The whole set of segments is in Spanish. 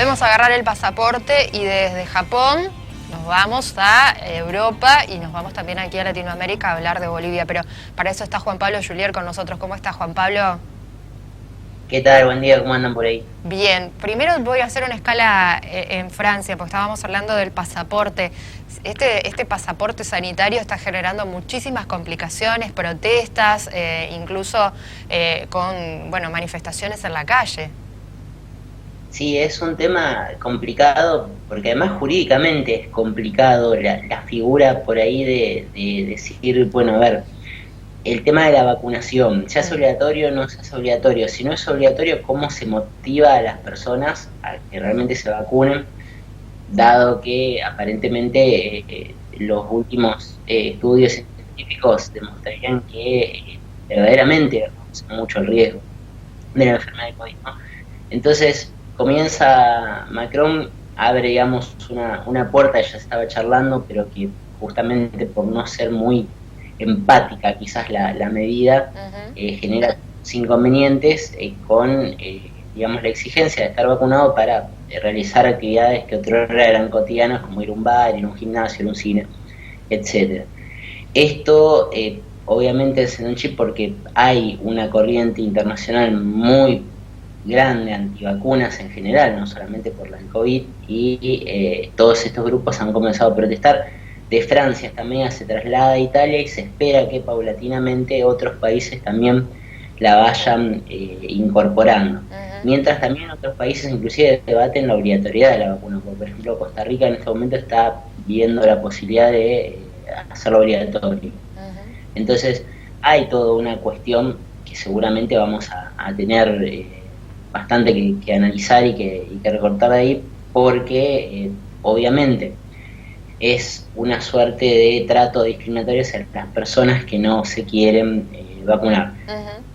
podemos agarrar el pasaporte y desde Japón nos vamos a Europa y nos vamos también aquí a Latinoamérica a hablar de Bolivia, pero para eso está Juan Pablo Julier con nosotros. ¿Cómo está, Juan Pablo? ¿Qué tal? Buen día, ¿cómo andan por ahí? Bien, primero voy a hacer una escala en Francia, porque estábamos hablando del pasaporte. Este pasaporte sanitario está generando muchísimas complicaciones, protestas, incluso con manifestaciones en la calle. Sí, es un tema complicado, porque además jurídicamente es complicado la figura por ahí de decir, bueno, a ver, el tema de la vacunación, ¿se hace obligatorio o no se hace obligatorio? Si no es obligatorio, ¿cómo se motiva a las personas a que realmente se vacunen? Dado que aparentemente los últimos estudios científicos demostrarían que verdaderamente reduce mucho el riesgo de la enfermedad de COVID, ¿no? Entonces comienza Macron, abre digamos una puerta, ya se estaba charlando, pero que justamente por no ser muy empática quizás la medida genera inconvenientes con digamos la exigencia de estar vacunado para realizar actividades que otrora eran cotidianas, como ir a un bar, ir a un gimnasio, ir a un cine, etcétera. Esto obviamente es en un chip porque hay una corriente internacional muy grande antivacunas en general, no solamente por la del COVID, y todos estos grupos han comenzado a protestar. De Francia esta medida se traslada a Italia y se espera que paulatinamente otros países también la vayan incorporando. Mientras también otros países inclusive debaten la obligatoriedad de la vacuna. Por ejemplo, Costa Rica en este momento está viendo la posibilidad de hacerlo obligatorio. Entonces hay toda una cuestión que seguramente vamos a tener bastante que analizar y que recortar de ahí, porque obviamente es una suerte de trato discriminatorio hacia las personas que no se quieren vacunar.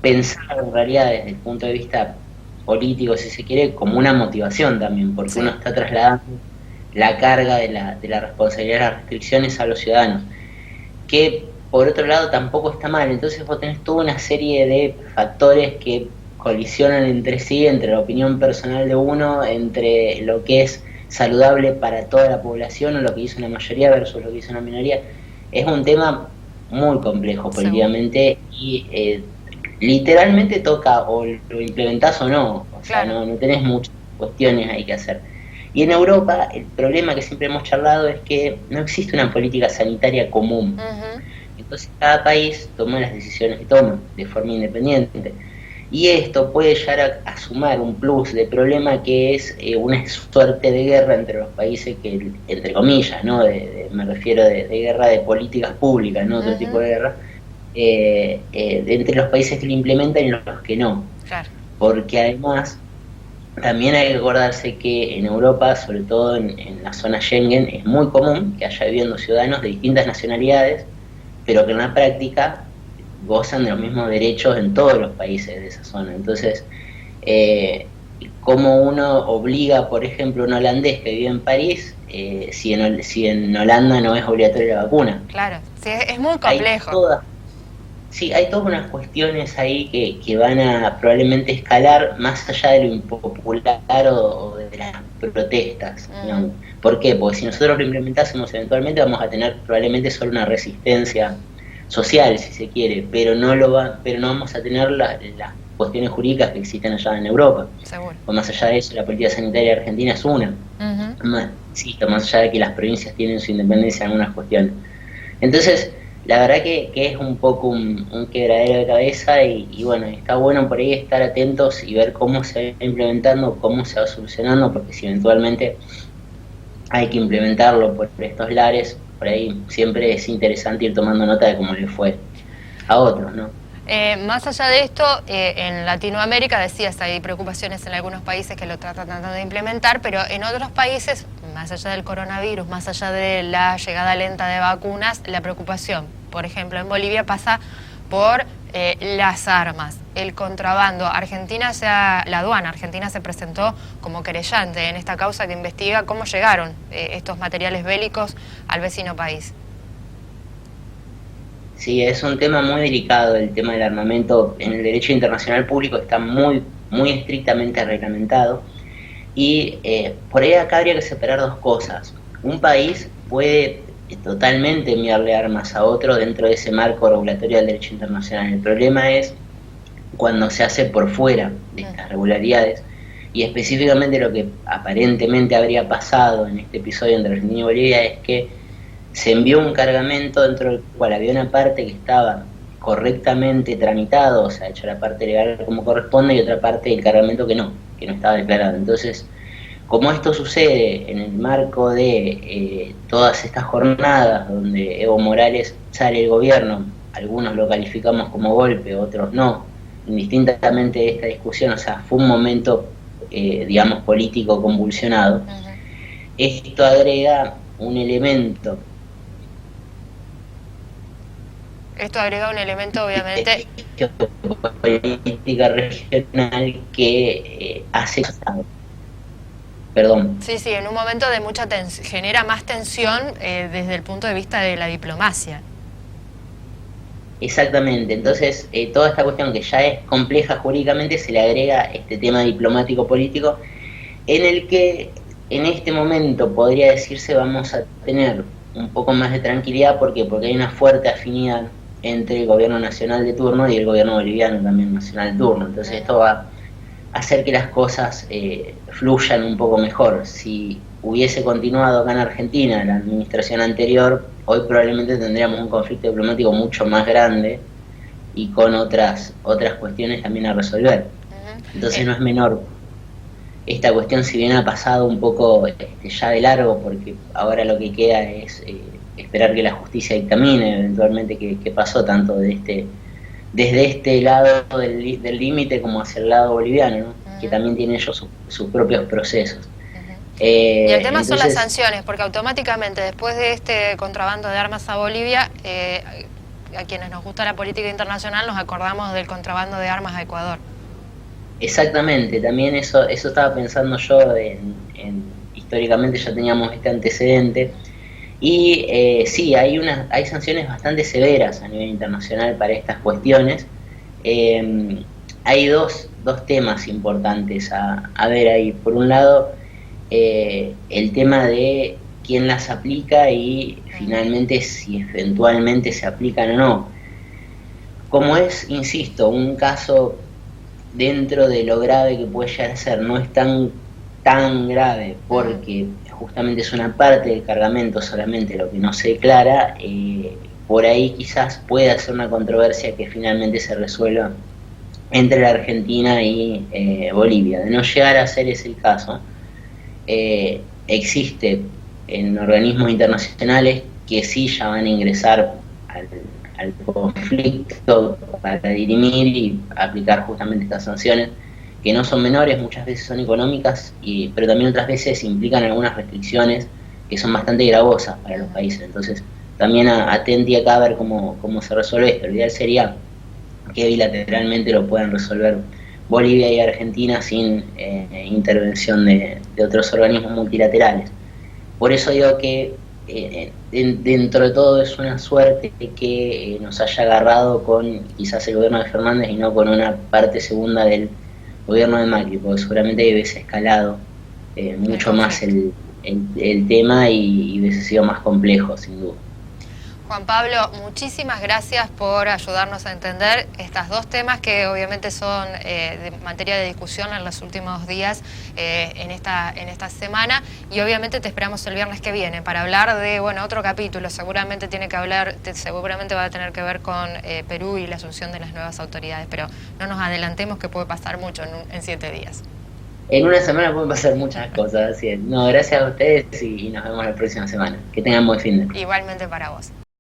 Pensar en realidad desde el punto de vista político, si se quiere, como una motivación también, porque uno está trasladando la carga de la responsabilidad de las restricciones a los ciudadanos, que por otro lado tampoco está mal. Entonces vos tenés toda una serie de factores que colisionan entre sí, entre la opinión personal de uno, entre lo que es saludable para toda la población o lo que dice una mayoría versus lo que dice una minoría. Es un tema muy complejo políticamente y literalmente toca o lo implementás o no, o sea, no tenés muchas cuestiones ahí que hacer. Y en Europa el problema que siempre hemos charlado es que no existe una política sanitaria común. Entonces cada país toma las decisiones que toma de forma independiente. Y esto puede llegar a sumar un plus de problema que es una suerte de guerra entre los países que, entre comillas, ¿no? Me refiero de guerra de políticas públicas, no otro tipo de guerra, entre los países que lo implementan y los que no. Claro. Porque además también hay que acordarse que en Europa, sobre todo en la zona Schengen, es muy común que haya viviendo ciudadanos de distintas nacionalidades, pero que en la práctica gozan de los mismos derechos en todos los países de esa zona. Entonces, ¿cómo uno obliga, por ejemplo, a un holandés que vive en París, si en Holanda no es obligatoria la vacuna? Claro, sí, es muy complejo. Hay todas unas cuestiones ahí que van a probablemente escalar más allá de lo impopular o de las protestas. ¿Por qué? Porque si nosotros lo implementásemos eventualmente vamos a tener probablemente solo una resistencia social, si se quiere, pero no vamos a tener las cuestiones jurídicas que existen allá en Europa. Seguro. O más allá de eso, la política sanitaria argentina es una. Más allá de que las provincias tienen su independencia en algunas cuestiones. Entonces, la verdad que es un poco un quebradero de cabeza y bueno, está bueno por ahí estar atentos y ver cómo se va implementando, cómo se va solucionando, porque si eventualmente hay que implementarlo por estos lares, por ahí siempre es interesante ir tomando nota de cómo le fue a otros, ¿no? Más allá de esto, en Latinoamérica, decías, hay preocupaciones en algunos países que lo tratan tratando de implementar, pero en otros países, más allá del coronavirus, más allá de la llegada lenta de vacunas, la preocupación, por ejemplo, en Bolivia pasa por las armas, el contrabando. La aduana argentina se presentó como querellante en esta causa que investiga cómo llegaron estos materiales bélicos al vecino país. Sí, es un tema muy delicado el tema del armamento. En el derecho internacional público está muy estrictamente reglamentado Y por ahí acá habría que separar dos cosas. Un país puede totalmente enviarle armas a otro dentro de ese marco regulatorio del derecho internacional. El problema es cuando se hace por fuera de estas regularidades, y específicamente lo que aparentemente habría pasado en este episodio entre Argentina y Bolivia es que se envió un cargamento dentro del cual había una parte que estaba correctamente tramitado, o sea, hecho la parte legal como corresponde, y otra parte del cargamento que no estaba declarado. Entonces, como esto sucede en el marco de todas estas jornadas donde Evo Morales sale del gobierno, algunos lo calificamos como golpe, otros no, indistintamente de esta discusión, o sea, fue un momento, digamos, político convulsionado, esto agrega un elemento. Esto agrega un elemento, obviamente, política regional que hace... Perdón. Sí, en un momento de mucha tensión, genera más tensión desde el punto de vista de la diplomacia. Exactamente, entonces toda esta cuestión que ya es compleja jurídicamente se le agrega este tema diplomático político en el que en este momento podría decirse vamos a tener un poco más de tranquilidad. ¿Por qué? Porque hay una fuerte afinidad entre el gobierno nacional de turno y el gobierno boliviano también nacional de turno, entonces esto va a hacer que las cosas fluyan un poco mejor. Si hubiese continuado acá en Argentina la administración anterior, hoy probablemente tendríamos un conflicto diplomático mucho más grande y con otras cuestiones también a resolver. Entonces no es menor esta cuestión, si bien ha pasado un poco ya de largo, porque ahora lo que queda es esperar que la justicia dictamine eventualmente qué pasó tanto desde este lado del límite como hacia el lado boliviano, ¿no? Que también tiene ellos sus propios procesos. Y el tema son las sanciones, porque automáticamente después de este contrabando de armas a Bolivia, a quienes nos gusta la política internacional nos acordamos del contrabando de armas a Ecuador. Exactamente, también eso estaba pensando yo, históricamente ya teníamos este antecedente, y sí, hay sanciones bastante severas a nivel internacional para estas cuestiones. Hay dos temas importantes a ver ahí. Por un lado, el tema de quién las aplica y finalmente si eventualmente se aplican o no. Como es, insisto, un caso dentro de lo grave que puede llegar a ser, no es tan grave porque justamente es una parte del cargamento solamente lo que no se declara, por ahí quizás pueda ser una controversia que finalmente se resuelva entre la Argentina y Bolivia. De no llegar a ser ese el caso, existe en organismos internacionales que sí ya van a ingresar al conflicto para dirimir y aplicar justamente estas sanciones, que no son menores, muchas veces son económicas, pero también otras veces implican algunas restricciones que son bastante gravosas para los países. Entonces también atenti acá a ver cómo se resuelve esto. Lo ideal sería que bilateralmente lo puedan resolver Bolivia y Argentina sin intervención de otros organismos multilaterales. Por eso digo que dentro de todo es una suerte que nos haya agarrado con quizás el gobierno de Fernández y no con una parte segunda del gobierno de Macri, porque seguramente hubiese escalado mucho más el tema y hubiese sido más complejo, sin duda. Juan Pablo, muchísimas gracias por ayudarnos a entender estos dos temas que obviamente son de materia de discusión en los últimos días en esta semana, y obviamente te esperamos el viernes que viene para hablar de otro capítulo. Seguramente va a tener que ver con Perú y la asunción de las nuevas autoridades, pero no nos adelantemos que puede pasar mucho en 7 días. En una semana pueden pasar muchas cosas, así es. No, gracias a ustedes y nos vemos la próxima semana. Que tengan buen fin de semana. Igualmente para vos.